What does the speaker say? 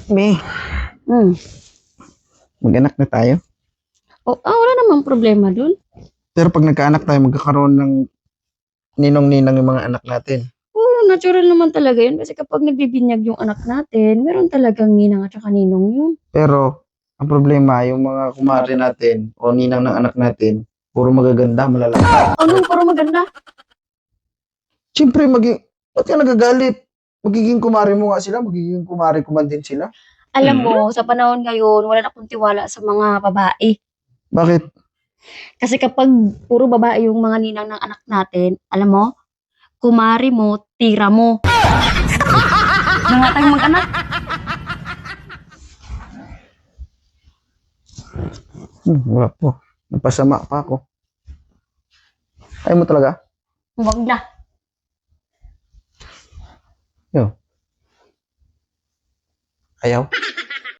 May, Hmm. mag-anak na tayo. Wala namang problema dun. Pero pag nagkaanak tayo, magkakaroon ng ninong-ninang yung mga anak natin. Oo, natural naman talaga yun. Kasi kapag nagbibinyag yung anak natin, meron talagang ninang at saka ninong yun. Pero, ang problema, yung mga kumare natin o ninang ng anak natin, puro magaganda, malalaki. Anong puro maganda? Siyempre, ba't ka nagagalit? Magiging kumare mo nga sila, magiging kumare ko man din sila. Alam mo, sa panahon ngayon, wala na akong tiwala sa mga babae. Bakit? Kasi kapag puro babae yung mga ninang ng anak natin, alam mo, kumari mo, tira mo. Diyan nga tayong mag-anak. Wapo. Napasama pa ako. Ayaw mo talaga? Huwag na. Yo. Ayaw?